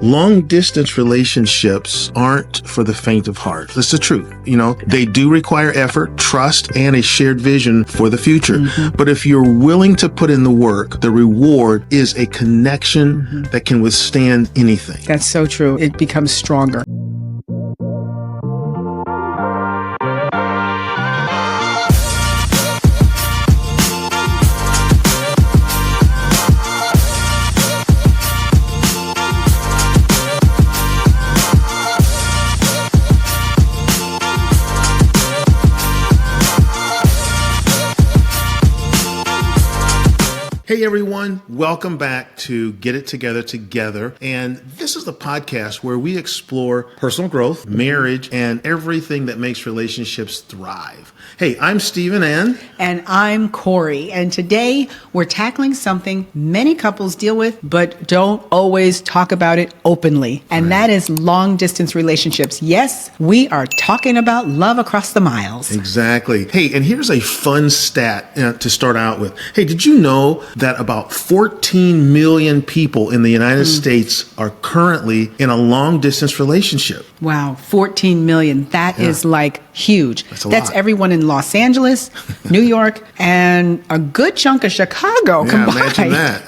Long distance relationships aren't for the faint of heart. That's the truth. They do require effort, trust, and a shared vision for the future. But if you're willing to put in the work, the reward is a connection that can withstand anything. That's so true. It becomes stronger. Hey everyone, welcome back to Get It Together. And this is the podcast where we explore personal growth, marriage, and everything that makes relationships thrive. Hey, I'm Stephen And I'm Corey. And today we're tackling something many couples deal with, but don't always talk about it openly. And that is long distance relationships. Yes, we are talking about love across the miles. Exactly. Hey, and here's a fun stat to start out with. Hey, did you know that about 14 million people in the United States are currently in a long distance relationship? Wow, 14 million. That is like huge. That's lot. Everyone in Los Angeles, New York, and a good chunk of Chicago combined.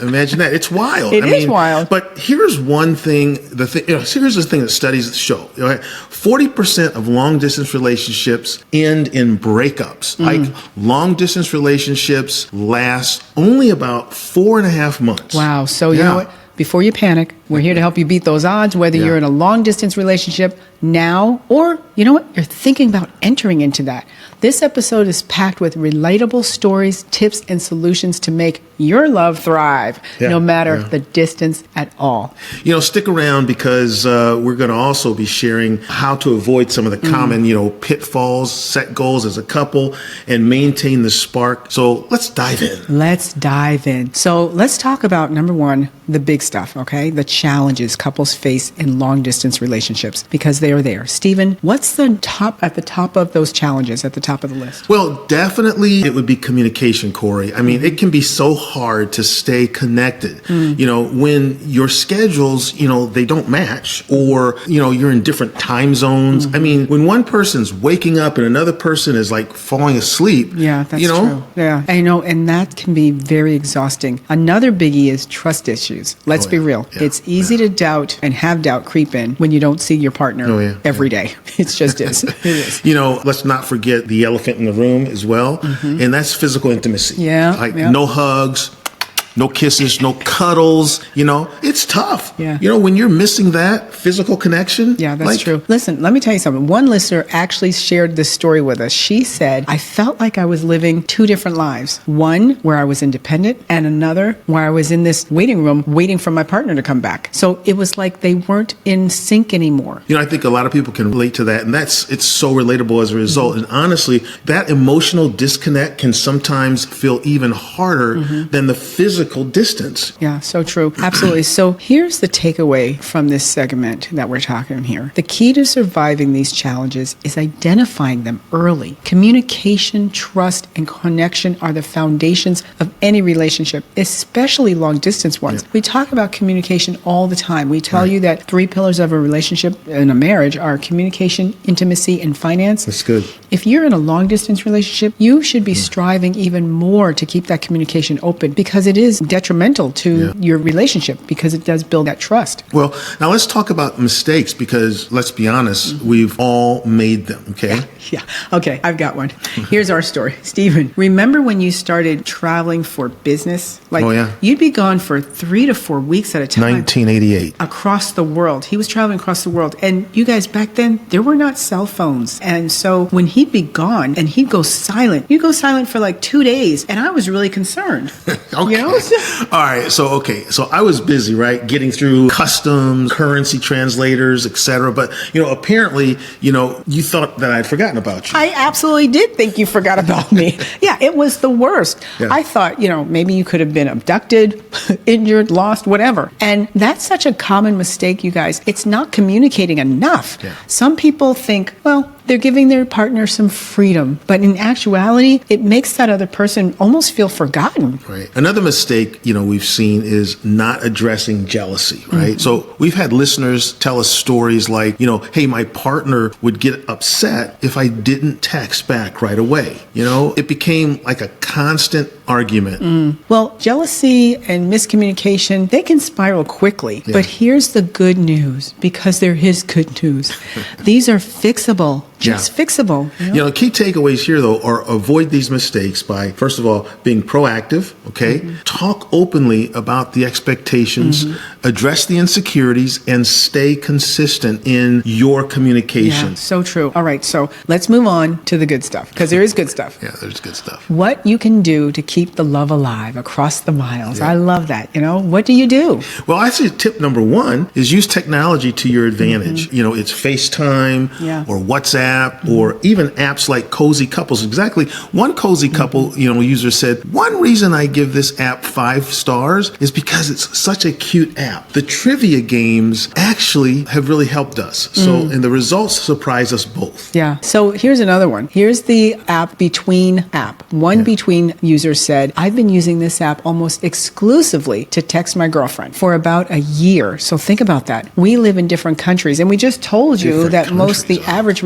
Imagine that. It's wild. It is wild. But here's one thing. Here's the thing that studies show. 40% of long distance relationships end in breakups. Like long distance relationships last only about 4.5 months. Wow. So you know what? Before you panic, we're here to help you beat those odds, whether you're in a long distance relationship now or, you know what, you're thinking about entering into that. This episode is packed with relatable stories, tips, and solutions to make your love thrive, no matter the distance at all. Stick around because we're going to also be sharing how to avoid some of the common, pitfalls, set goals as a couple, and maintain the spark. So let's dive in. So let's talk about, number one, the big stuff, okay? The challenges couples face in long distance relationships, because they are there. Stephen, what's at the top of those challenges, at the top of the list? Well, definitely it would be communication, Corey. I mean, it can be so hard to stay connected. When your schedules, they don't match, or, you're in different time zones. I mean, when one person's waking up and another person is like falling asleep. Yeah, that's true. Yeah, I know. And that can be very exhausting. Another biggie is trust issues. Let's be real. It's easy to doubt and have doubt creep in when you don't see your partner every day. It just is. It is. Let's not forget the elephant in the room as well. And that's physical intimacy. No hugs, no kisses, no cuddles. It's tough. When you're missing that physical connection. Yeah, that's true. Listen, let me tell you something. One listener actually shared this story with us. She said, I felt like I was living two different lives. One where I was independent, and another where I was in this waiting room waiting for my partner to come back. So it was like they weren't in sync anymore. I think a lot of people can relate to that, and it's so relatable as a result. And honestly, that emotional disconnect can sometimes feel even harder than the physical distance. Yeah, so true. Absolutely. So here's the takeaway from this segment that we're talking here. The key to surviving these challenges is identifying them early. Communication, trust, and connection are the foundations of any relationship, especially long distance ones. We talk about communication all the time. We tell you that 3 pillars of a relationship in a marriage are communication, intimacy, and finance. That's good. If you're in a long distance relationship, you should be striving even more to keep that communication open, because it is detrimental to your relationship, because it does build that trust. Well, now let's talk about mistakes, because let's be honest, we've all made them, okay? Yeah. Okay, I've got one. Here's our story. Stephen, remember when you started traveling for business? You'd be gone for 3 to 4 weeks at a time. 1988. Across the world. He was traveling across the world. And you guys, back then, there were not cell phones. And so when he'd be gone and he'd go silent, you'd go silent for like 2 days. And I was really concerned. Okay. All right. So I was busy, right? Getting through customs, currency translators, etc. But, apparently, you thought that I'd forgotten about you. I absolutely did think you forgot about me. Yeah, it was the worst. I thought, maybe you could have been abducted, injured, lost, whatever. And that's such a common mistake, you guys. It's not communicating enough. Some people think, well, they're giving their partner some freedom. But in actuality, it makes that other person almost feel forgotten. Right. Another mistake, we've seen is not addressing jealousy, right? So we've had listeners tell us stories like, hey, my partner would get upset if I didn't text back right away. It became like a constant argument. Well, jealousy and miscommunication, they can spiral quickly. Yeah. But here's the good news, because there is good news. These are fixable. Just fixable. Key takeaways here, though, are avoid these mistakes by, first of all, being proactive, okay? Talk openly about the expectations, address the insecurities, and stay consistent in your communication. Yeah, so true. All right, so let's move on to the good stuff, because there is good stuff. Yeah, there's good stuff. What you can do to keep the love alive across the miles. I love that. What do you do? Well, I say tip number one is use technology to your advantage. It's FaceTime or WhatsApp or even apps like Cozy Couples. Exactly. One Cozy Couple, user said, one reason I give this app 5 stars is because it's such a cute app. The trivia games actually have really helped us. So, and the results surprise us both. Yeah. So here's another one. Here's the app Between app. One Between user said, I've been using this app almost exclusively to text my girlfriend for about a year. So think about that. We live in different countries, and we just told you that the average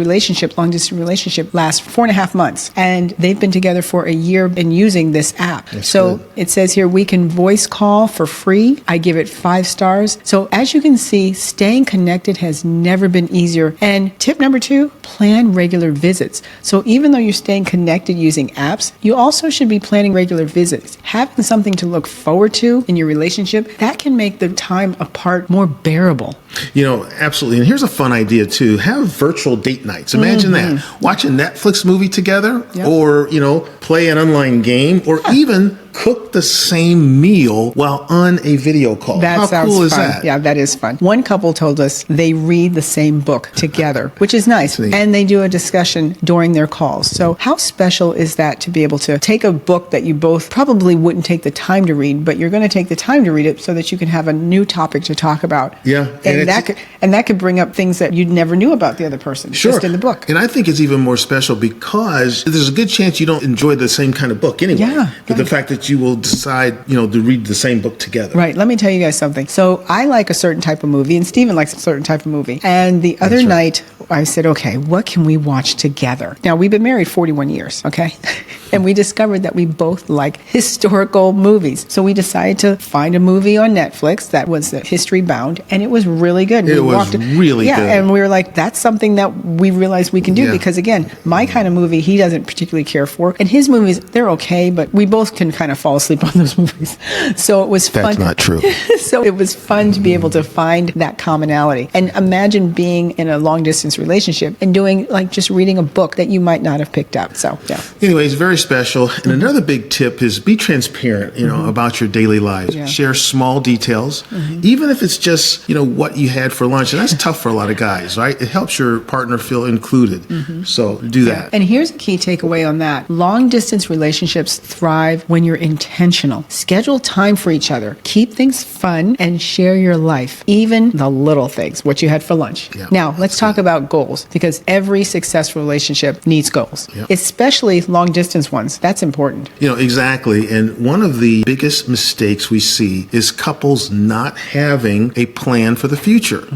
long distance relationship lasts 4.5 months, and they've been together for a year and using this app. That's so good. It says here, we can voice call for free. I give it 5 stars. So as you can see, staying connected has never been easier. And tip number 2, plan regular visits. So even though you're staying connected using apps, you also should be planning regular visits. Having something to look forward to in your relationship, that can make the time apart more bearable. Absolutely. And here's a fun idea too. Have virtual date nights. Imagine that. Watch a Netflix movie together or, play an online game or even cook the same meal while on a video call. How cool is fun. that? Yeah, that is fun. One couple told us they read the same book together, which is nice. And they do a discussion during their calls. So how special is that to be able to take a book that you both probably wouldn't take the time to read, but you're going to take the time to read it so that you can have a new topic to talk about. Yeah. And that could bring up things that you never knew about the other person, just in the book. And I think it's even more special because there's a good chance you don't enjoy the same kind of book anyway. Yeah. But the fact that you will decide, to read the same book together. Right. Let me tell you guys something. So I like a certain type of movie, and Stephen likes a certain type of movie. And the other night, I said, okay, what can we watch together? Now, we've been married 41 years, okay? And we discovered that we both like historical movies. So we decided to find a movie on Netflix that was history bound, and it was really good. It was really good. Yeah, and we were like, that's something that we realized we can do because, again, my kind of movie he doesn't particularly care for. And his movies, they're okay, but we both can kind of fall asleep on those movies. So it was fun. That's not true. So it was fun to be able to find that commonality. And imagine being in a long distance relationship and doing just reading a book that you might not have picked up. So, yeah. Anyways, very special. And another big tip is be transparent, about your daily lives. Yeah. Share small details, even if it's just, what you had for lunch. And that's tough for a lot of guys, right? It helps your partner feel included. So do that. And here's a key takeaway on that. Long distance relationships thrive when you're intentional. Schedule time for each other. Keep things fun and share your life, even the little things, what you had for lunch. Yeah. Now, let's talk about goals, because every successful relationship needs goals, Yep. especially long distance ones. That's important. Exactly. And one of the biggest mistakes we see is couples not having a plan for the future.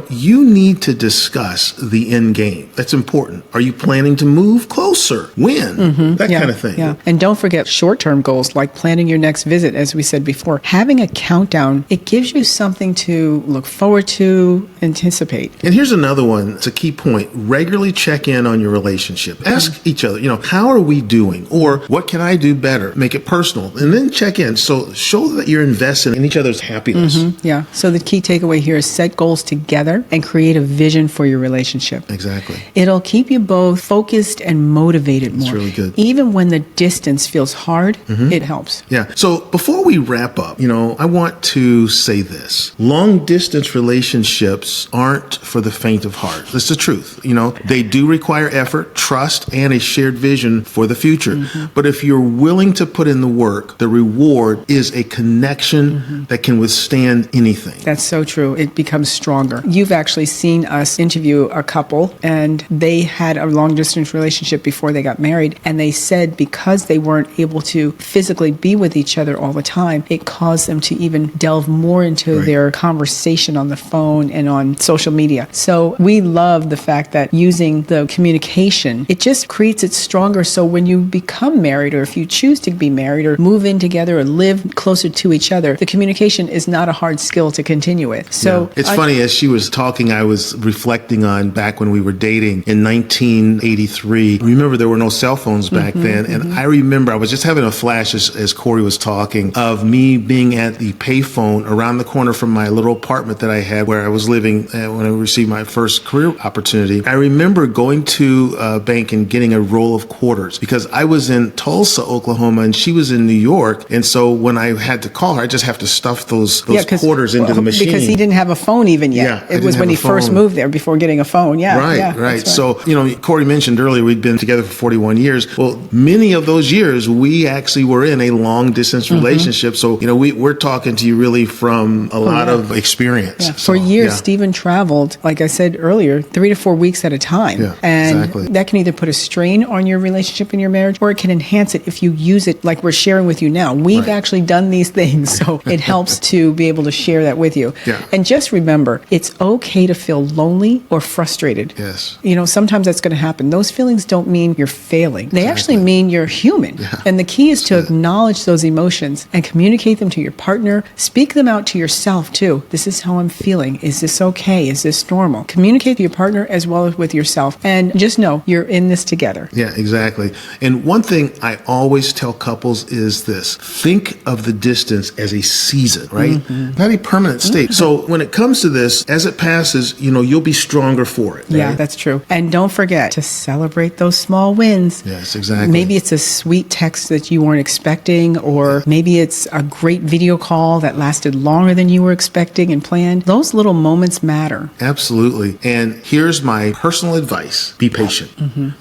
You need to discuss the end game. That's important. Are you planning to move closer? When? That kind of thing. Yeah. And don't forget short-term goals like planning your next visit, as we said before. Having a countdown, it gives you something to look forward to, anticipate. And here's another one. It's a key point. Regularly check in on your relationship. Ask each other, how are we doing? Or what can I do better? Make it personal. And then check in. So show that you're invested in each other's happiness. Yeah. So the key takeaway here is set goals together and create a vision for your relationship. Exactly. It'll keep you both focused and motivated more. It's really good. Even even when the distance feels hard, it helps. Yeah. So before we wrap up, I want to say this. Long distance relationships aren't for the faint of heart. That's the truth. They do require effort, trust, and a shared vision for the future. But if you're willing to put in the work, the reward is a connection that can withstand anything. That's so true. It becomes stronger. You've actually seen us interview a couple, and they had a long distance relationship before they got married. And they said because they weren't able to physically be with each other all the time, it caused them to even delve more into their conversation on the phone and on social media. So we love the fact that using the communication, it just creates it stronger. So when you become married, or if you choose to be married or move in together or live closer to each other, the communication is not a hard skill to continue with. So it's funny, as she was talking, I was reflecting on back when we were dating in 1983. Remember, there were no cell phones back then. And I remember I was just having a flash as Corey was talking of me being at the payphone around the corner from my little apartment that I had where I was living when I received my first career opportunity. I remember going to a bank and getting a roll of quarters because I was in Tulsa, Oklahoma, and she was in New York. And so when I had to call her, I just have to stuff those quarters into the machine. Because he didn't have a phone even yet. It was when he first moved there before getting a phone. Right. So, Corey mentioned earlier we'd been together for 41 years. Well, many of those years, we actually were in a long distance relationship. So, we're talking to you really from a lot of experience. Yeah. For years, Stephen traveled, like I said earlier, 3 to 4 weeks at a time. Yeah, and exactly. that can either put a strain on your relationship and your marriage, or it can enhance it if you use it like we're sharing with you now. We've actually done these things, so it helps to be able to share that with you. Yeah. And just remember, it's okay to feel lonely or frustrated. Yes. Sometimes that's going to happen. Those feelings don't mean you're failing. They actually mean you're human. Yeah. And the key is to acknowledge those emotions and communicate them to your partner. Speak them out to yourself too. This is how I'm feeling. Is this okay? Is this normal? Communicate to your partner as well as with yourself. And just know you're in this together. Yeah, exactly. And one thing I always tell couples is this: think of the distance as a season, right? Not a permanent state. So when it comes to this, as it passes, you'll be stronger for it. Right? Yeah, that's true. And don't forget to celebrate those small wins. Yes, exactly. Maybe it's a sweet text that you weren't expecting, or maybe it's a great video call that lasted longer than you were expecting and planned. Those little moments matter. Absolutely. And here's my personal advice: be patient.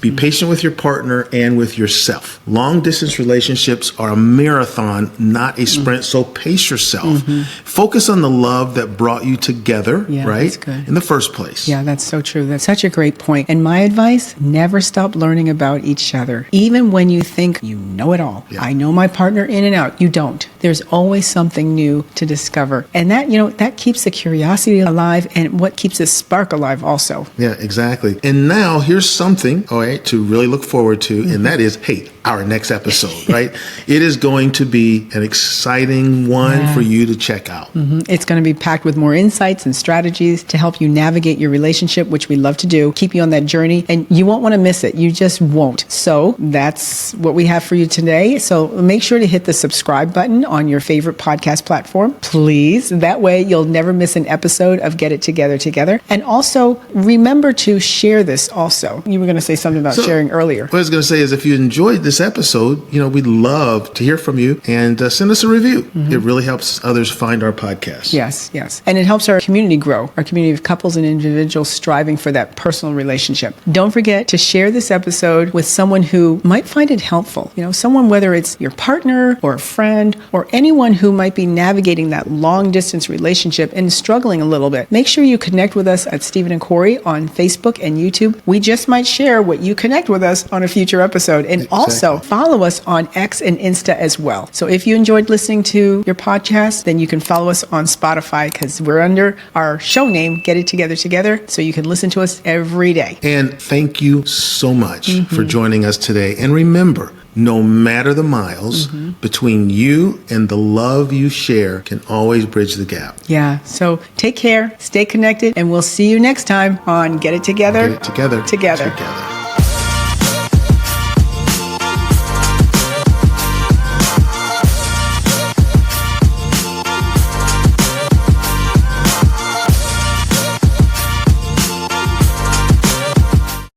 Be patient with your partner and with yourself. Long distance relationships are a marathon, not a sprint. So pace yourself. Focus on the love that brought you together, right? That's good. In the first place. Yeah, that's so true. That's such a great point. And my advice, never stop learning about each other. Even when you think you know it all. Yeah. I know my partner in and out. You don't. There's always something new to discover. And that, that keeps the curiosity alive, and what keeps the spark alive also. Yeah, exactly. And now here's something, all right, to really look forward to, and that is, our next episode, right? It is going to be an exciting one for you to check out. It's going to be packed with more insights and strategies to help you navigate your relationship, which we love to do, keep you on that journey, and you won't want to miss it. You just won't. So that's what we have for you today. So make sure to hit the subscribe button on your favorite podcast platform, please. That way you'll never miss an episode of Get It Together. And also remember to share this also. You were going to say something about sharing earlier. What I was going to say is, if you enjoyed this episode, we'd love to hear from you, and send us a review. It really helps others find our podcast. Yes. And it helps our community grow, our community of couples and individuals striving for that personal relationship. Don't forget to share this episode with someone who might find it helpful. Someone, whether it's your partner or a friend or anyone who might be navigating that long distance relationship and struggling a little bit. Make sure you connect with us at Stephen and Corey on Facebook and YouTube. We just might share what you connect with us on a future episode. And also follow us on X and Insta as well. So if you enjoyed listening to your podcast, then you can follow us on Spotify, because we're under our show name, Get It Together, so you can listen to us every day. And thank you so much for joining us today. And remember, no matter the miles between you and the love you share can always bridge the gap. Yeah. So take care, stay connected, and we'll see you next time on Get It Together. Get it together. Together.